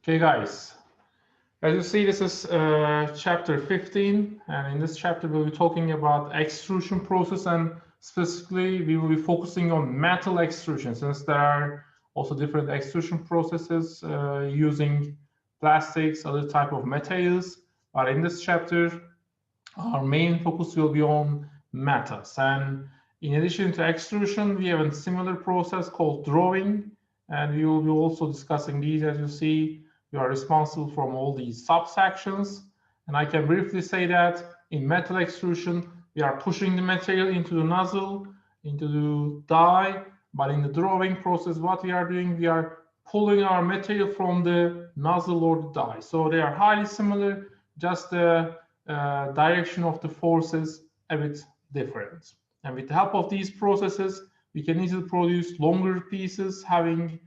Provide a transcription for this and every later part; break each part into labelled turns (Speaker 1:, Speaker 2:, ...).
Speaker 1: Okay, guys, as you see, this is chapter 15, and in this chapter we'll be talking about extrusion process, and specifically we will be focusing on metal extrusion, since there are also different extrusion processes using plastics, other type of materials. But in this chapter, our main focus will be on metals. And in addition to extrusion, we have a similar process called drawing, and we will be also discussing these. As you see, we are responsible for all these subsections. And I can briefly say that in metal extrusion, we are pushing the material into the nozzle, into the die. But in the drawing process, what we are doing, we are pulling our material from the nozzle or the die. So they are highly similar, just the direction of the forces a bit different. And with the help of these processes, we can easily produce longer pieces having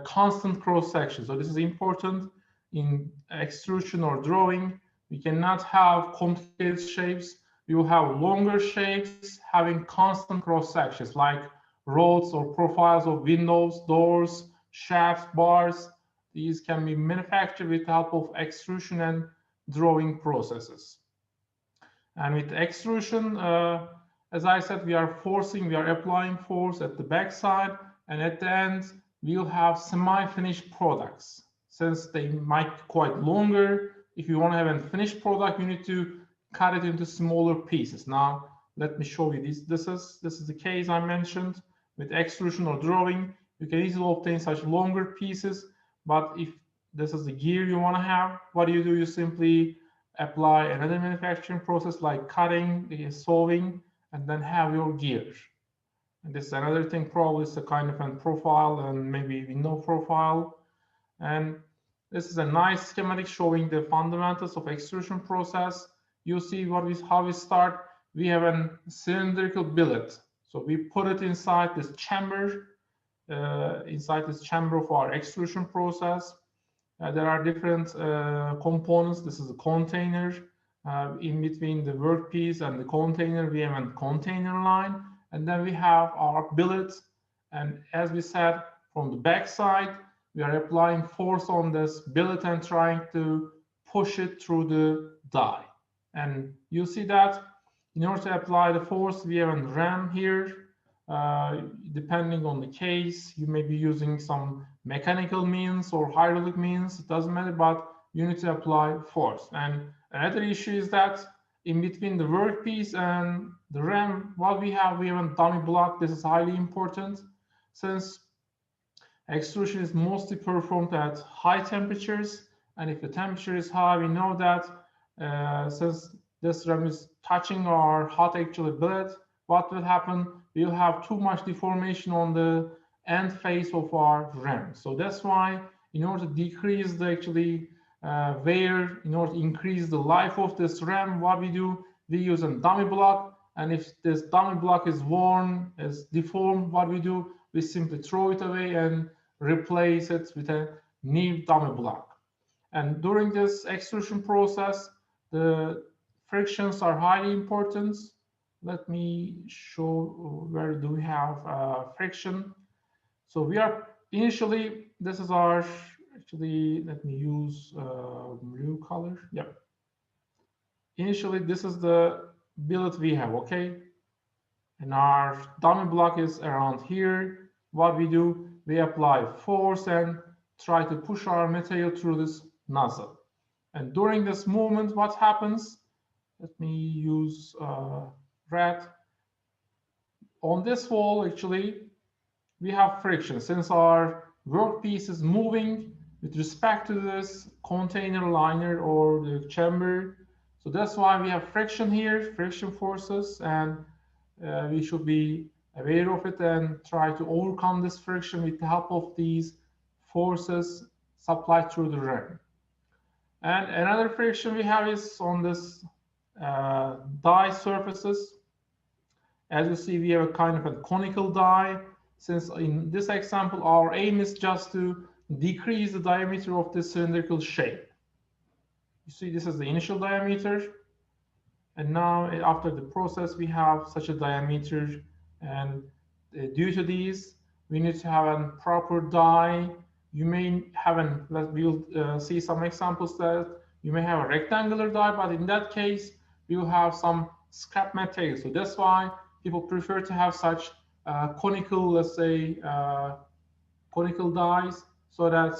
Speaker 1: constant cross section. So this is important in extrusion or drawing. We cannot have complicated shapes. We will have longer shapes having constant cross sections like rods or profiles of windows, doors, shafts, bars. These can be manufactured with the help of extrusion and drawing processes. And with extrusion, as I said, we are applying force at the back side, and at the end, we'll have semi-finished products. Since they might be quite longer, if you want to have a finished product, you need to cut it into smaller pieces. Now, let me show you this. This is the case I mentioned with extrusion or drawing. You can easily obtain such longer pieces, but if this is the gear you want to have, what do? You simply apply another manufacturing process like cutting, solving, and then have your gear. And this is another thing, probably it's a kind of a profile and maybe window profile. And this is a nice schematic showing the fundamentals of extrusion process. You see how we start. We have a cylindrical billet. So we put it inside this chamber, of our extrusion process. There are different components. This is a container. In between the workpiece and the container, we have a container line. And then we have our billet. And as we said, from the back side, we are applying force on this billet and trying to push it through the die. And you see that in order to apply the force, we have a ram here. Depending on the case, you may be using some mechanical means or hydraulic means, it doesn't matter, but you need to apply force. And another issue is that in between the workpiece and the ram, what we have a dummy block. This is highly important since extrusion is mostly performed at high temperatures. And if the temperature is high, we know that since this ram is touching our hot actually billet, what will happen? We'll have too much deformation on the end face of our ram. So that's why, in order to decrease the wear, in order to increase the life of this ram, what we do, we use a dummy block. And if this dummy block is worn, is deformed, what we do, we simply throw it away and replace it with a new dummy block. And during this extrusion process, the frictions are highly important. Let me show where do we have friction. So we are initially, this is our, actually, let me use blue color. Yep. Initially, this is the billet we have, okay? And our dummy block is around here. What we do, we apply force and try to push our material through this nozzle. And during this movement, what happens? Let me use red. On this wall, actually, we have friction. Since our workpiece is moving with respect to this container liner or the chamber, so that's why we have friction here, friction forces, and we should be aware of it and try to overcome this friction with the help of these forces supplied through the ram. And another friction we have is on this die surfaces. As you see, we have a kind of a conical die. Since in this example, our aim is just to decrease the diameter of this cylindrical shape. You see, this is the initial diameter. And now after the process, we have such a diameter. And due to these, we need to have a proper die you may have we'll see some examples that you may have a rectangular die, but in that case, you have some scrap material. So that's why people prefer to have such conical, let's say, conical dies, so that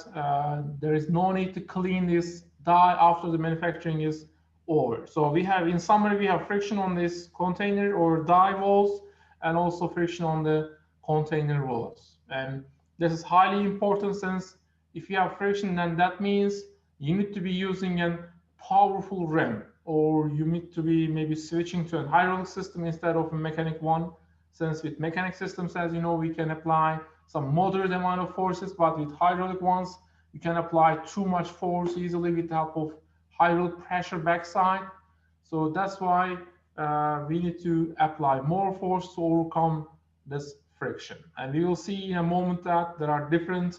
Speaker 1: there is no need to clean this die after the manufacturing is over. So we have, in summary, we have friction on this container or die walls, and also friction on the container walls. And this is highly important, since if you have friction, then that means you need to be using a powerful ram, or you need to be maybe switching to a hydraulic system instead of a mechanic one. Since with mechanic systems, as you know, we can apply some moderate amount of forces, but with hydraulic ones, you can apply too much force easily with the help of hydraulic pressure backside. So that's why we need to apply more force to overcome this friction. And we will see in a moment that there are different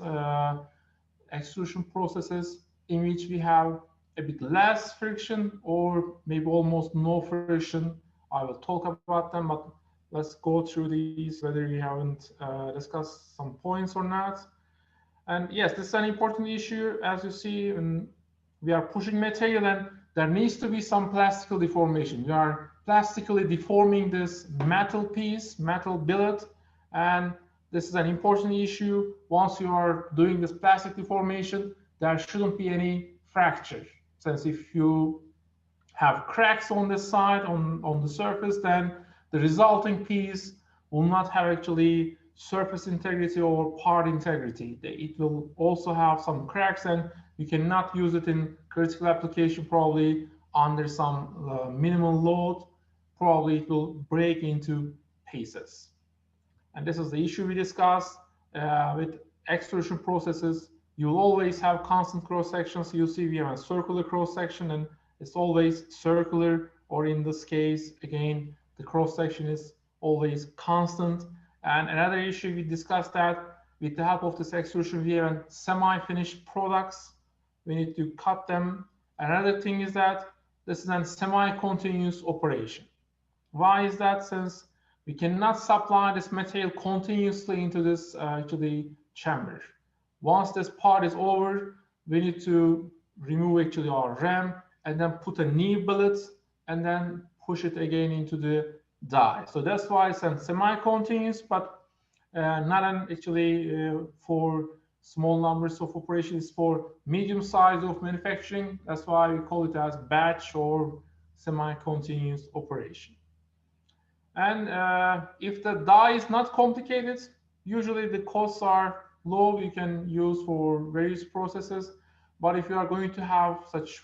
Speaker 1: extrusion processes in which we have a bit less friction or maybe almost no friction. I will talk about them, but let's go through these, whether we haven't discussed some points or not. And yes, this is an important issue. As you see, when we are pushing material, and there needs to be some plastical deformation. We are plastically deforming this metal piece, metal billet, and this is an important issue. Once you are doing this plastic deformation, there shouldn't be any fracture. Since if you have cracks on this side, on the surface, then the resulting piece will not have actually surface integrity or part integrity. It will also have some cracks, and you cannot use it in critical application, probably under some minimal load. Probably it will break into pieces. And this is the issue we discussed with extrusion processes. You'll always have constant cross sections. You see we have a circular cross section, and it's always circular, or in this case, again, the cross section is always constant. And another issue, we discussed that with the help of this extrusion, we have semi-finished products. We need to cut them. Another thing is that this is a semi-continuous operation. Why is that? Since we cannot supply this material continuously into this to the chamber. Once this part is over, we need to remove actually our ram and then put a new billet and then push it again into the die. So that's why it's a semi-continuous, but not an actually for small numbers of operations, for medium size of manufacturing. That's why we call it as batch or semi-continuous operation. And if the die is not complicated, usually the costs are low. You can use for various processes. But if you are going to have such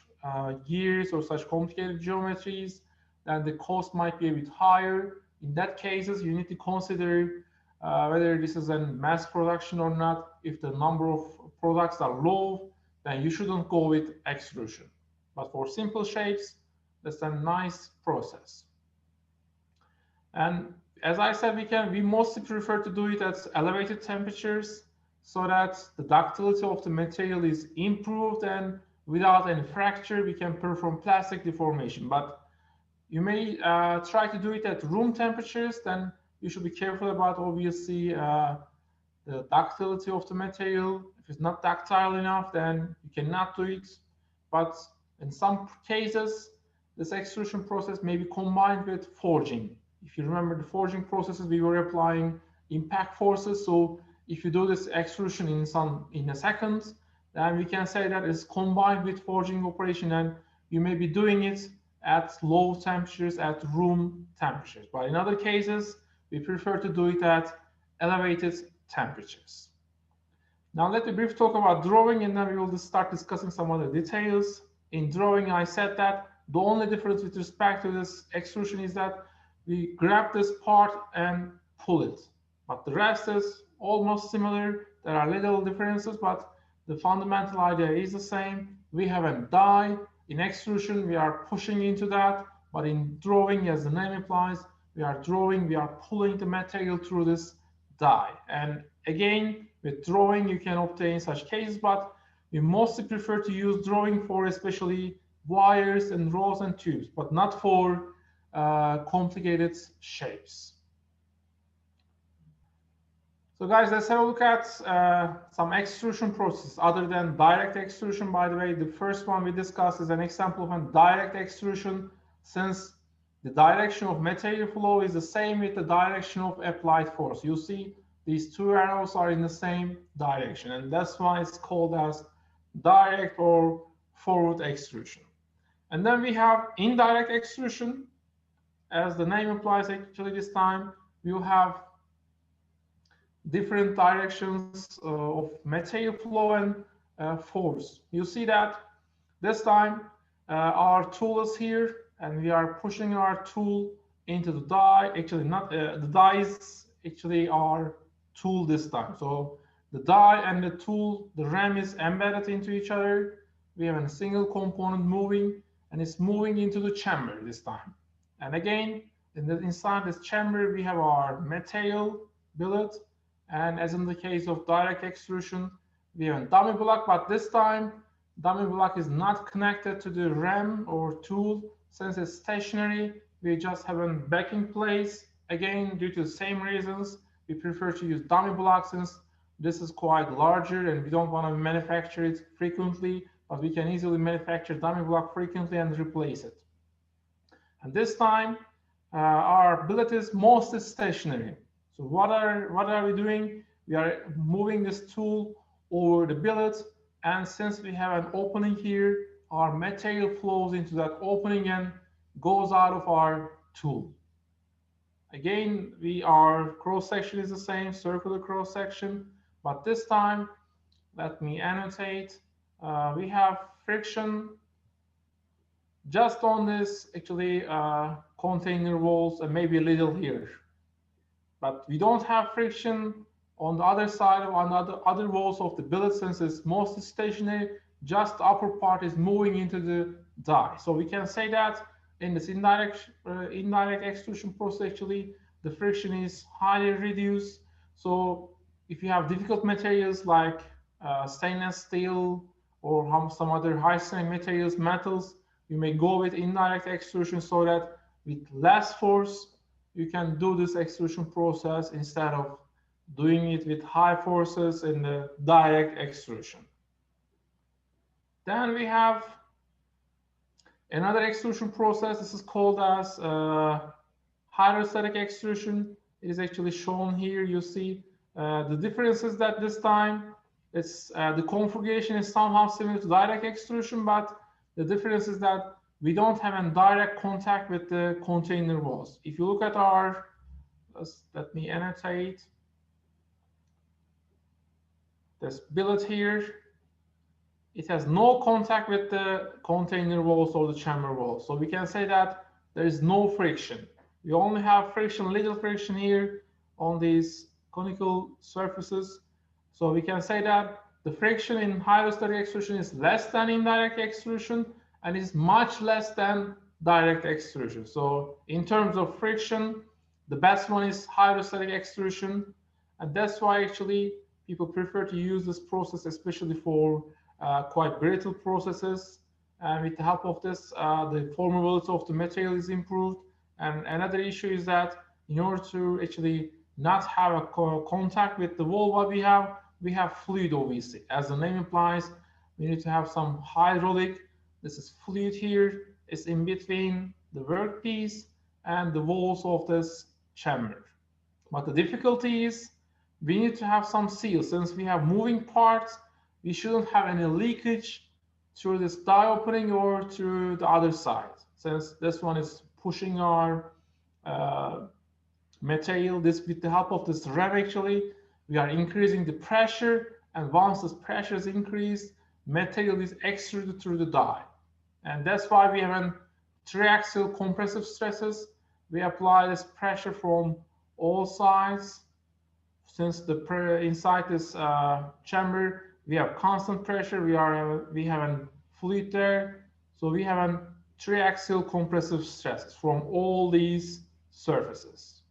Speaker 1: gears or such complicated geometries, then the cost might be a bit higher. In that cases, you need to consider whether this is a mass production or not. If the number of products are low, then you shouldn't go with extrusion. But for simple shapes, that's a nice process. And as I said, we mostly prefer to do it at elevated temperatures so that the ductility of the material is improved, and without any fracture, we can perform plastic deformation. But you may try to do it at room temperatures, then you should be careful about, obviously, the ductility of the material. If it's not ductile enough, then you cannot do it. But in some cases, this extrusion process may be combined with forging. If you remember the forging processes, we were applying impact forces. So if you do this extrusion in a second, then we can say that it's combined with forging operation, and you may be doing it at low temperatures, at room temperatures. But in other cases, we prefer to do it at elevated temperatures. Now let me briefly talk about drawing, and then we will start discussing some other details. In drawing, I said that the only difference with respect to this extrusion is that we grab this part and pull it. But the rest is almost similar. There are little differences, but the fundamental idea is the same. We have a die. In extrusion, we are pushing into that. But in drawing, as the name implies, we are drawing, we are pulling the material through this die. And again, with drawing, you can obtain such cases, but we mostly prefer to use drawing for especially wires and rows and tubes, but not for complicated shapes. So guys, let's have a look at some extrusion processes other than direct extrusion. By the way, the first one we discussed is an example of a direct extrusion, since the direction of material flow is the same with the direction of applied force. You see these two arrows are in the same direction, and that's why it's called as direct or forward extrusion. And then we have indirect extrusion. As the name implies, actually this time you have different directions of material flow and force. You see that this time our tool is here, and we are pushing our tool into the die. Actually, not the die is actually our tool this time. So the die and the tool, the ram is embedded into each other. We have a single component moving, and it's moving into the chamber this time. And again, inside this chamber, we have our material billet. And as in the case of direct extrusion, we have a dummy block, but this time, dummy block is not connected to the ram or tool. Since it's stationary, we just have a backing place. Again, due to the same reasons, we prefer to use dummy block since this is quite larger and we don't want to manufacture it frequently, but we can easily manufacture dummy block frequently and replace it. And this time, our billet is mostly stationary. So what are we doing? We are moving this tool over the billet, and since we have an opening here, our material flows into that opening and goes out of our tool. Again, our cross section is the same, circular cross section, but this time, let me annotate. We have friction just on this actually container walls and maybe a little here. But we don't have friction on the other side, on the other walls of the billet, since it's mostly stationary. Just the upper part is moving into the die. So we can say that in this indirect extrusion process, actually, the friction is highly reduced. So if you have difficult materials like stainless steel or some other high-strength materials, metals, you may go with indirect extrusion so that with less force, you can do this extrusion process instead of doing it with high forces in the direct extrusion. Then we have another extrusion process. This is called as hydrostatic extrusion. It is actually shown here. You see the difference is that this time it's the configuration is somehow similar to direct extrusion, but the difference is that we don't have a direct contact with the container walls. If you look at our, let me annotate this billet here, it has no contact with the container walls or the chamber walls. So we can say that there is no friction. We only have friction, little friction here on these conical surfaces. So we can say that the friction in hydrostatic extrusion is less than indirect extrusion, and is much less than direct extrusion. So in terms of friction, the best one is hydrostatic extrusion. And that's why actually people prefer to use this process, especially for quite brittle processes. And with the help of this, the formability of the material is improved. And another issue is that in order to actually not have a contact with the wall, what we have fluid, obviously. As the name implies, we need to have some hydraulic. This is fluid here. It's in between the workpiece and the walls of this chamber. But the difficulty is we need to have some seal. Since we have moving parts, we shouldn't have any leakage through this die opening or to the other side. Since this one is pushing our material, this with the help of this ram, actually, we are increasing the pressure. And once this pressure is increased, material is extruded through the die. And that's why we have triaxial compressive stresses. We apply this pressure from all sides. Since the inside this chamber, we have constant pressure. We have a fluid there. So we have a triaxial compressive stresses from all these surfaces.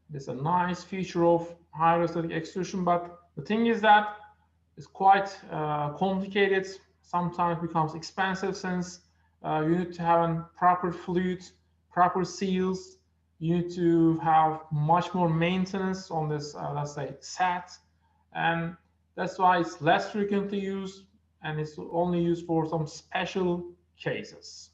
Speaker 1: This is a nice feature of hydrostatic extrusion, but the thing is that it's quite complicated. Sometimes becomes expensive since you need to have a proper fluid, proper seals, you need to have much more maintenance on this, let's say, SAT, and that's why it's less frequently used, and it's only used for some special cases.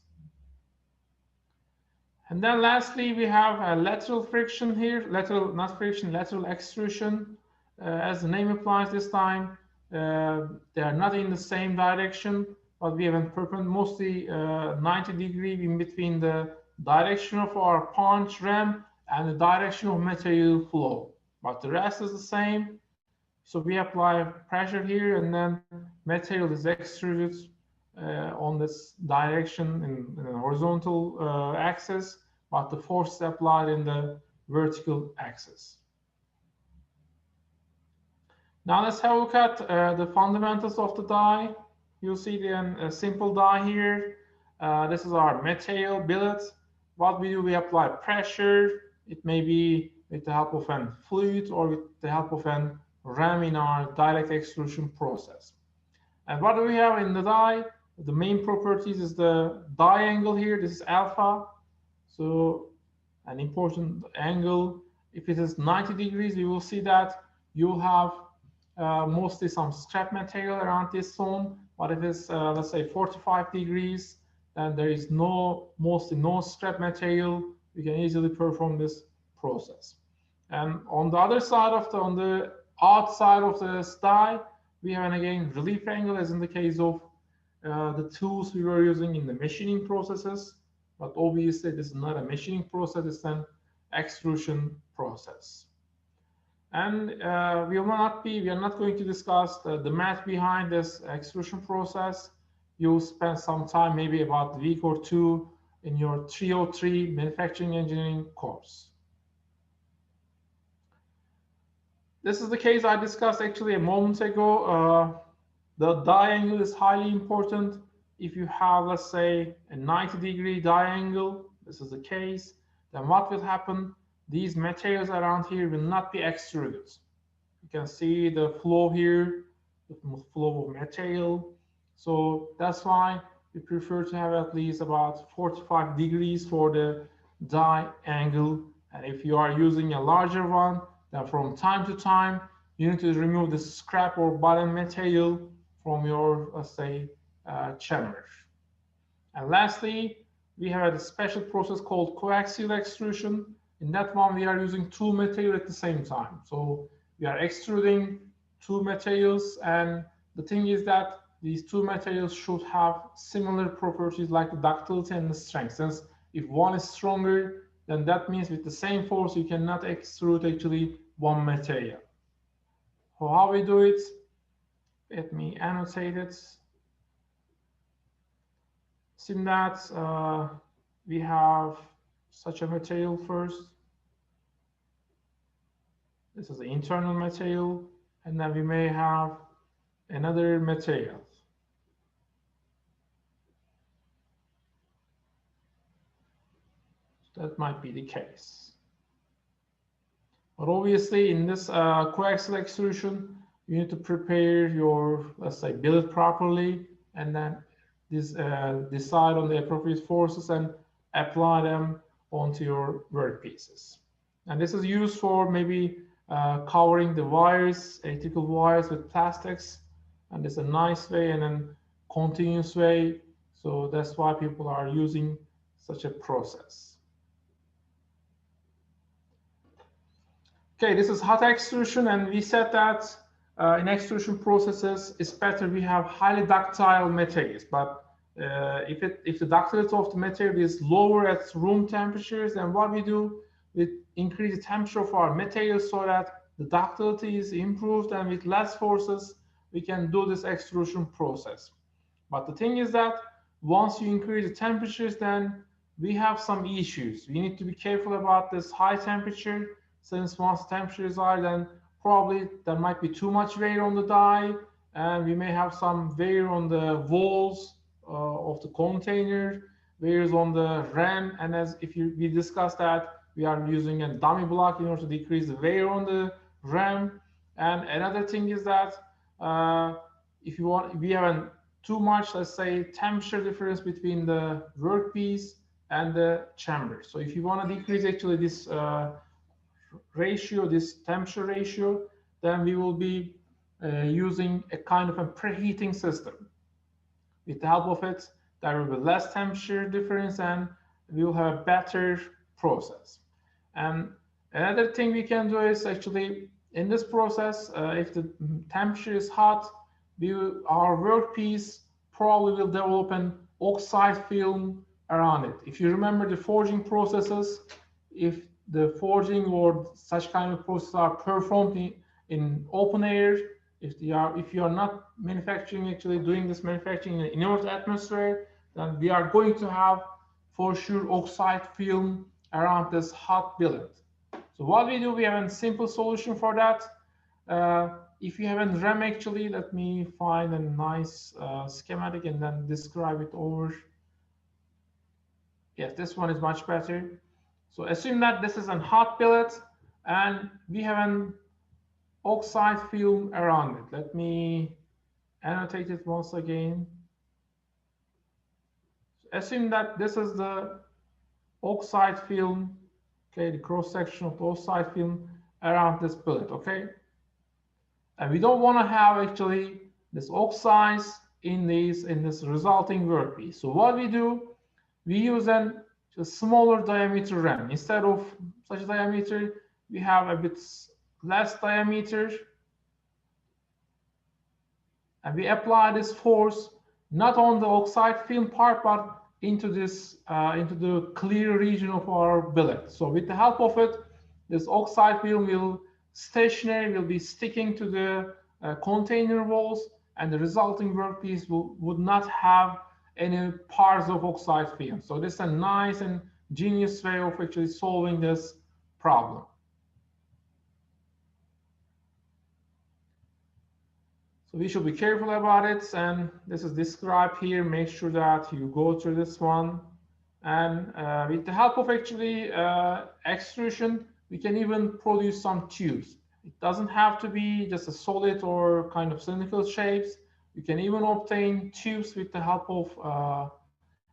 Speaker 1: And then lastly, we have a lateral friction here, lateral, not friction, lateral extrusion. As the name applies this time, they are not in the same direction, but we have a mostly 90-degree in between the direction of our punch ram and the direction of material flow. But the rest is the same. So we apply pressure here, and then material is extruded on this direction in the horizontal axis, but the force is applied in the vertical axis. Now let's have a look at the fundamentals of the die. You'll see then a simple die here. This is our material billet. What we do, we apply pressure. It may be with the help of a fluid or with the help of a ram in our direct extrusion process. And what do we have in the die? The main properties is the die angle here. This is alpha. So an important angle. If it is 90 degrees, you will see that you'll have mostly some scrap material around this zone. But if it's, let's say, 45 degrees, then there is mostly no scrap material. You can easily perform this process. And on the other side of on the outside of the die, we have again relief angle, as in the case of the tools we were using in the machining processes. But obviously, this is not a machining process; it's an extrusion process. And we are not going to discuss the math behind this extrusion process. You'll spend some time, maybe about a week or two, in your 303 manufacturing engineering course. This is the case I discussed actually a moment ago. The die angle is highly important. If you have, let's say, a 90-degree die angle, this is the case, then what will happen? These materials around here will not be extruded. You can see the flow here, the flow of material. So that's why we prefer to have at least about 45 degrees for the die angle. And if you are using a larger one, then from time to time, you need to remove the scrap or bottom material from your, let's say, chamber. And lastly, we have a special process called coaxial extrusion. In that one, we are using two materials at the same time. So we are extruding two materials, and the thing is that these two materials should have similar properties like the ductility and the strength. Since if one is stronger, then that means with the same force, you cannot extrude actually one material. So how we do it? Let me annotate it. In that we have such a material first. This is the internal material, and then we may have another material. That might be the case. But obviously, in this coaxial extrusion, you need to prepare your, let's say, billet properly, and then decide on the appropriate forces and apply them onto your workpieces. And this is used for maybe covering the wires, electrical wires with plastics, and it's a nice way and a continuous way. So that's why people are using such a process. Okay, this is hot extrusion, and we said that in extrusion processes, it's better we have highly ductile materials. But if the ductility of the material is lower at room temperatures, then what we do, we increase the temperature of our material so that the ductility is improved, and with less forces, we can do this extrusion process. But the thing is that once you increase the temperatures, then we have some issues. We need to be careful about this high temperature, since once the temperature is high, then probably there might be too much wear on the die, and we may have some wear on the walls of the container, wears on the ram, and we discussed that we are using a dummy block in order to decrease the wear on the ram. And another thing is that if we have too much, let's say, temperature difference between the workpiece, and the chamber. So if you want to decrease actually this ratio, this temperature ratio, then we will be using a kind of a preheating system. With the help of it, there will be less temperature difference and we will have a better process. And another thing we can do is actually in this process, if the temperature is hot, our workpiece probably will develop an oxide film around it. If you remember the forging processes, if the forging or such kind of processes are performed in open air, if you are not manufacturing, actually doing this manufacturing in an inert atmosphere, then we are going to have for sure oxide film around this hot billet. So what we do, we have a simple solution for that. If you have a RAM, actually, let me find a nice schematic and then describe it over. Yes, this one is much better. So assume that this is a hot billet and we have an oxide film around it. Let me annotate it once again. Assume that this is the oxide film, okay, the cross section of the oxide film around this billet, okay? And we don't want to have actually this oxides in this resulting workpiece. So what we do, we use a smaller diameter RAM. Instead of such a diameter, we have a bit less diameter, and we apply this force not on the oxide film part, but into the clear region of our billet. So with the help of it, this oxide film will be sticking to the container walls, and the resulting workpiece would not have any parts of oxide film. So this is a nice and genius way of actually solving this problem. So we should be careful about it, and this is described here. Make sure that you go through this one. And with the help of actually extrusion, we can even produce some tubes. It doesn't have to be just a solid or kind of cylindrical shapes. You can even obtain tubes with the help of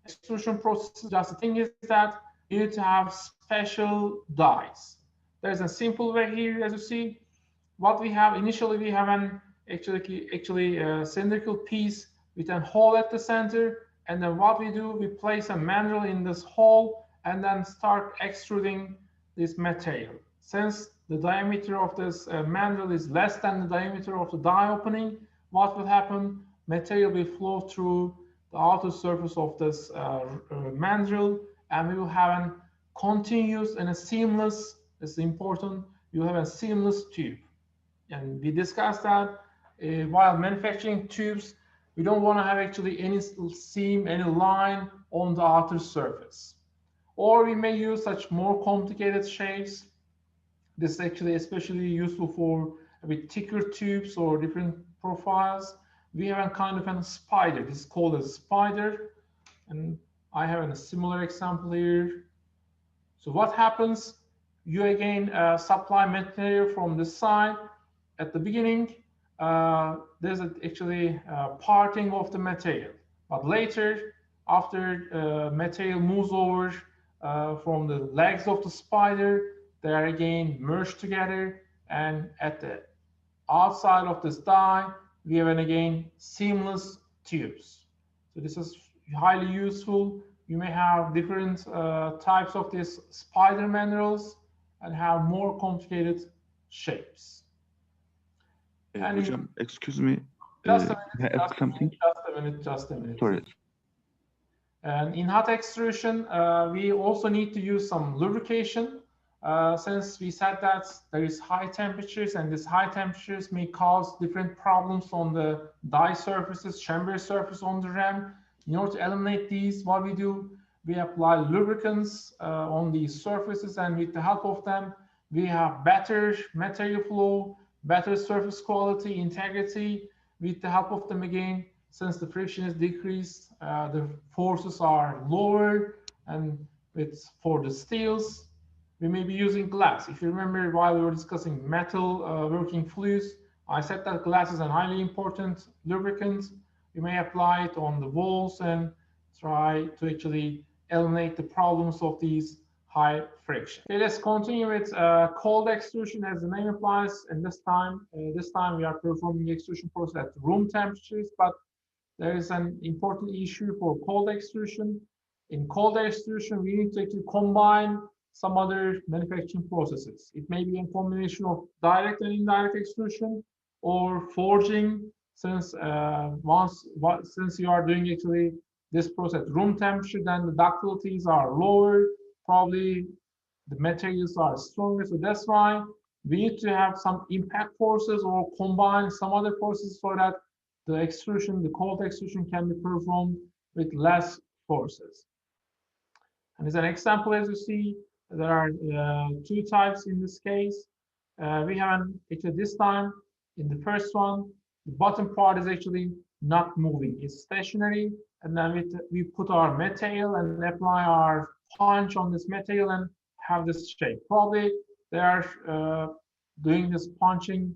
Speaker 1: extrusion processes. Just the thing is that you need to have special dies. There's a simple way here, as you see. What we have initially, we have an actually a cylindrical piece with a hole at the center, and then what we do, we place a mandrel in this hole and then start extruding this material. Since the diameter of this mandrel is less than the diameter of the die opening, what will happen? Material will flow through the outer surface of this mandrel, and we will have a continuous and a seamless, this is important, you have a seamless tube. And we discussed that while manufacturing tubes, we don't want to have actually any seam, any line on the outer surface. Or we may use such more complicated shapes. This is actually especially useful for a bit thicker tubes or different profiles. We have a kind of a spider. This is called a spider. And I have a similar example here. So what happens? You again supply material from the side. At the beginning, there's actually parting of the material. But later, after material moves over from the legs of the spider, they are again merged together. And at the outside of this die, we have again seamless tubes. So this is highly useful. You may have different types of these spider mandrels and have more complicated shapes.
Speaker 2: Hocam, excuse me.
Speaker 1: Just a minute.
Speaker 2: Sorry.
Speaker 1: And in hot extrusion, we also need to use some lubrication. Since we said that there is high temperatures, and these high temperatures may cause different problems on the die surfaces, chamber surface on the RAM. In order to eliminate these, what we do, we apply lubricants on these surfaces, and with the help of them, we have better material flow, better surface quality, integrity. With the help of them again, since the friction is decreased, the forces are lower, and for the steels, we may be using glass. If you remember, while we were discussing metal working fluids, I said that glass is a highly important lubricant. You may apply it on the walls and try to actually eliminate the problems of these high friction. Okay, let's continue with cold extrusion as the name implies. And this time we are performing the extrusion process at room temperatures, but there is an important issue for cold extrusion. In cold extrusion, we need to actually combine some other manufacturing processes. It may be a combination of direct and indirect extrusion or forging, since since you are doing actually this process at room temperature, then the ductilities are lower, probably the materials are stronger. So that's why we need to have some impact forces or combine some other forces so that the extrusion, the cold extrusion, can be performed with less forces. And as an example, as you see, there are two types in this case. We have actually this time in the first one, the bottom part is actually not moving; it's stationary. And then we put our material and apply our punch on this material and have this shape. Probably they are doing this punching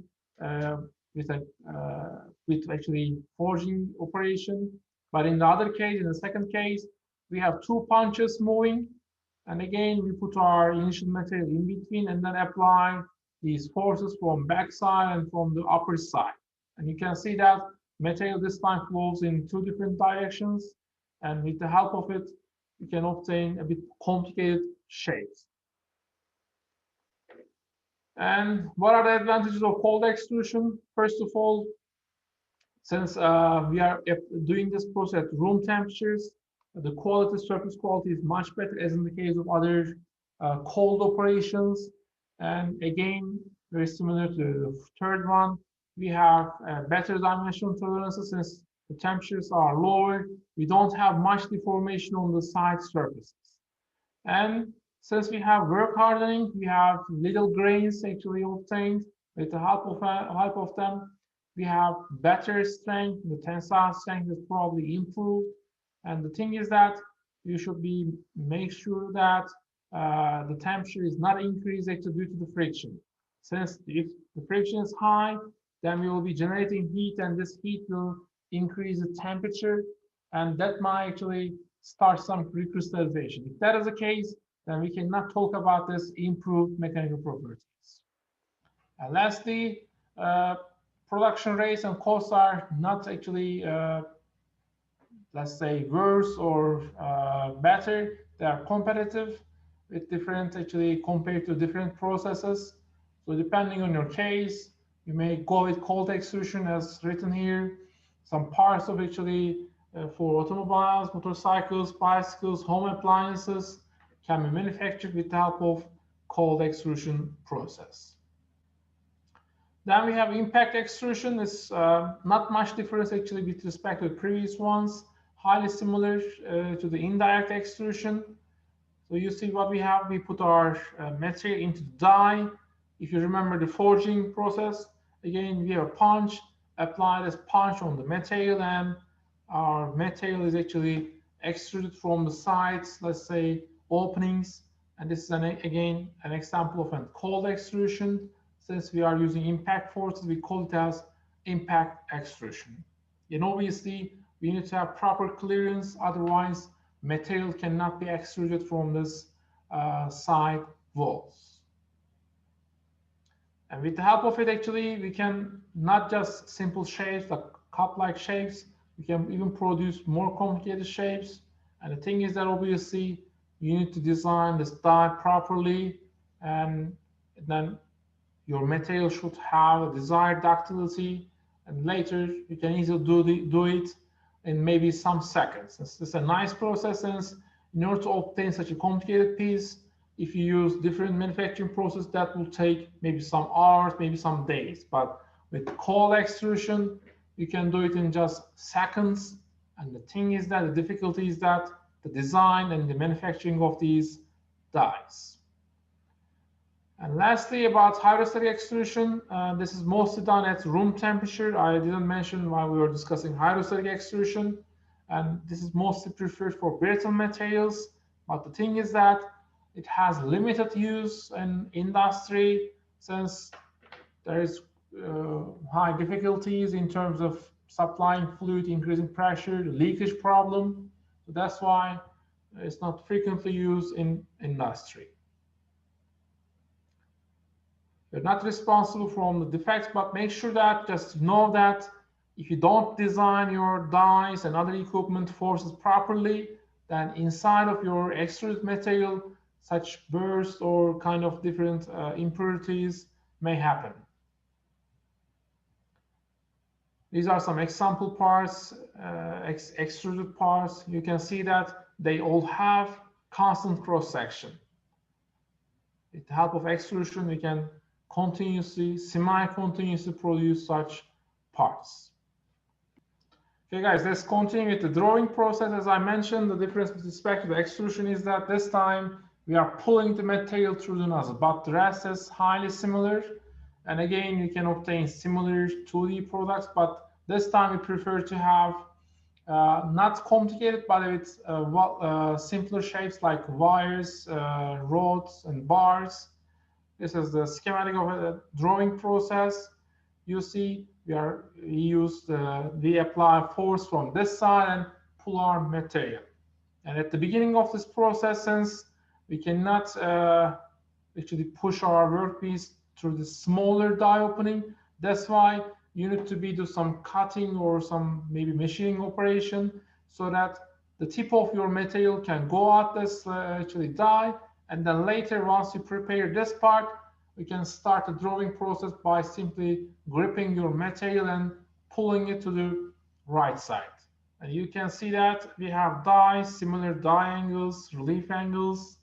Speaker 1: with actually forging operation. But in the other case, in the second case, we have two punches moving, and again we put our initial material in between and then apply these forces from back side and from the upper side. And you can see that material this time flows in two different directions, and with the help of it, you can obtain a bit complicated shapes. And what are the advantages of cold extrusion? First of all, since we are doing this process at room temperatures, the quality, surface quality is much better as in the case of other cold operations. And again, very similar to the third one, we have better dimensional tolerances since the temperatures are lower. We don't have much deformation on the side surfaces. And since we have work hardening, we have little grains actually obtained with the help of them. We have better strength. The tensile strength is probably improved. And the thing is that you should make sure that the temperature is not increased actually due to the friction. Since if the friction is high, then we will be generating heat, and this heat will increase the temperature, and that might actually start some recrystallization. If that is the case, then we cannot talk about this improved mechanical properties. And lastly, production rates and costs are not actually, let's say, worse or better. They are competitive with different, actually, compared to different processes. So depending on your case, you may go with cold extrusion as written here. Some parts of actually for automobiles, motorcycles, bicycles, home appliances can be manufactured with the help of cold extrusion process. Then we have impact extrusion. It's not much difference actually with respect to the previous ones, highly similar to the indirect extrusion. So you see what we have, we put our material into the die. If you remember the forging process, again, we have a punch, apply this punch on the material, and our material is actually extruded from the sides, let's say openings. And this is again an example of a cold extrusion. Since we are using impact forces, we call it as impact extrusion. And obviously, we need to have proper clearance, otherwise material cannot be extruded from this side walls. And with the help of it, actually, we can not just simple shapes, like cup-like shapes, we can even produce more complicated shapes. And the thing is that obviously you need to design this die properly, and then your material should have a desired ductility, and later you can easily do it in maybe some seconds. This is a nice process, since in order to obtain such a complicated piece, if you use different manufacturing process, that will take maybe some hours, maybe some days. But with cold extrusion, you can do it in just seconds. And the thing is that the difficulty is that the design and the manufacturing of these dies. And lastly, about hydrostatic extrusion, this is mostly done at room temperature. I didn't mention while we were discussing hydrostatic extrusion, and this is mostly preferred for brittle materials. But the thing is that it has limited use in industry, since there is high difficulties in terms of supplying fluid, increasing pressure, the leakage problem. So that's why It's not frequently used in industry. You're not responsible for the defects, but make sure that just know that if you don't design your dies and other equipment forces properly, then inside of your extruded material, such bursts or kind of different impurities may happen. These are some example parts, extruded parts. You can see that they all have constant cross section. With the help of extrusion, we can continuously, semi-continuously produce such parts. Okay, guys, let's continue with the drawing process. As I mentioned, the difference with respect to the extrusion is that this time we are pulling the material through the nozzle, but the rest is highly similar. And again, you can obtain similar 2D products, but this time we prefer to have not complicated, but with simpler shapes like wires, rods, and bars. This is the schematic of a drawing process. You see, we apply force from this side and pull our material. And at the beginning of this process, since we cannot actually push our workpiece through the smaller die opening, that's why you need to do some cutting or some maybe machining operation so that the tip of your material can go out this actually die, and then later, once you prepare this part, we can start the drawing process by simply gripping your material and pulling it to the right side. And you can see that we have dies, similar die angles, relief angles,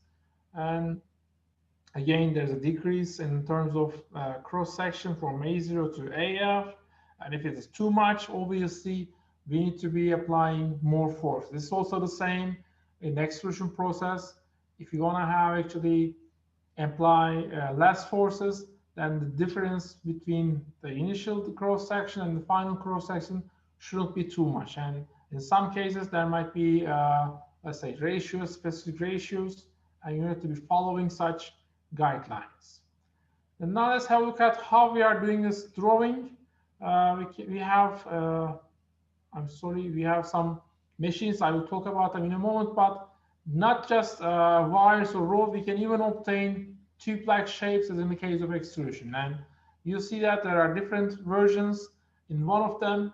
Speaker 1: and again, there's a decrease in terms of cross section from A0 to AF. And if it is too much, obviously, we need to be applying more force. This is also the same in the extrusion process. If you want to have actually apply less forces, then the difference between the initial cross section and the final cross section shouldn't be too much. And in some cases, there might be, let's say, ratios, specific ratios, and you have to be following such guidelines. And now let's have a look at how we are doing this drawing. We have, we have some machines. I will talk about them in a moment, but not just wires or rods. We can even obtain tube-like shapes as in the case of extrusion. And you see that there are different versions. In one of them,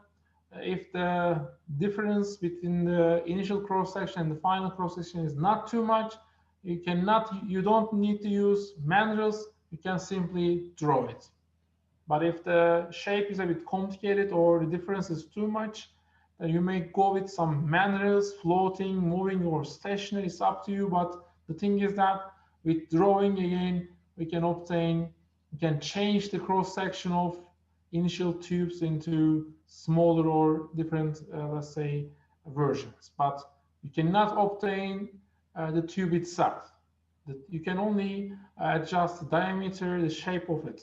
Speaker 1: if the difference between the initial cross-section and the final cross-section is not too much, you don't need to use manuals, you can simply draw it. But if the shape is a bit complicated or the difference is too much, then you may go with some manuals, floating, moving, or stationary. It's up to you. But the thing is that with drawing, again, we can change the cross-section of initial tubes into smaller or different, let's say, versions. But you cannot obtain the tube itself. You can only adjust the diameter, the shape of it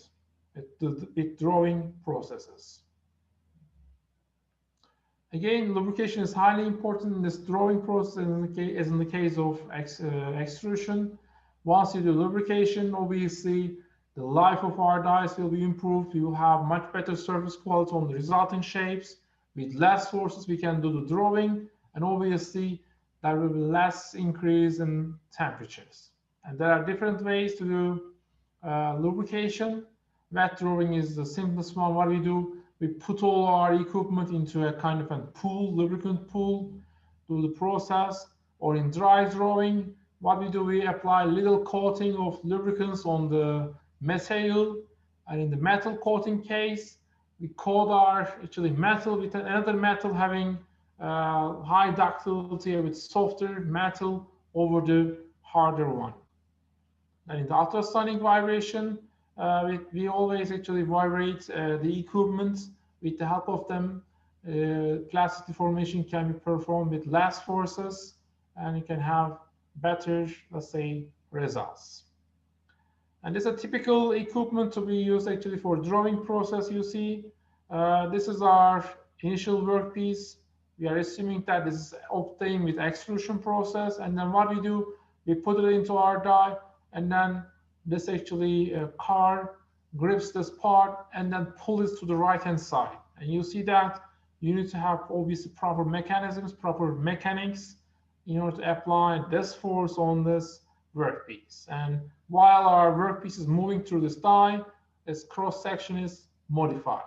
Speaker 1: with drawing processes. Again, lubrication is highly important in this drawing process as in the case of extrusion. Once you do lubrication, obviously, the life of our dies will be improved. We will have much better surface quality on the resulting shapes. With less forces, we can do the drawing, and obviously, there will be less increase in temperatures. And there are different ways to do lubrication. Wet drawing is the simplest one. What we do, we put all our equipment into a kind of a pool, lubricant pool, do the process. Or in dry drawing, what we do, we apply a little coating of lubricants on the material. And in the metal coating case, we coat our metal with another metal having high ductility with softer metal over the harder one. And in the ultrasonic vibration, we always vibrate the equipment. With the help of them, plastic deformation can be performed with less forces, and you can have better, let's say, results. And this is a typical equipment to be used for drawing process. You see, this is our initial workpiece. We are assuming that this is obtained with extrusion process, and then what we do, we put it into our die, and then this car grips this part and then pulls it to the right-hand side. And you see that you need to have obviously proper mechanisms, proper mechanics in order to apply this force on this workpiece. And while our workpiece is moving through this die, its cross section is modified.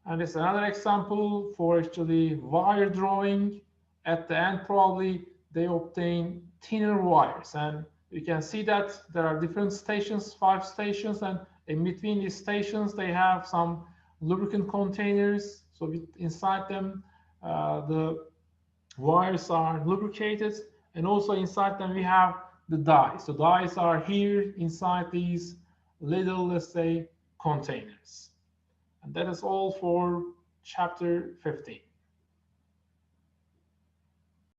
Speaker 1: And it's another example for actually wire drawing. At the end, probably they obtain thinner wires. And you can see that there are different stations, 5 stations, and in between these stations, they have some lubricant containers. So inside them, the wires are lubricated, and also inside them we have the dies. So dies are here inside these little, let's say, containers. And that is all for chapter 15.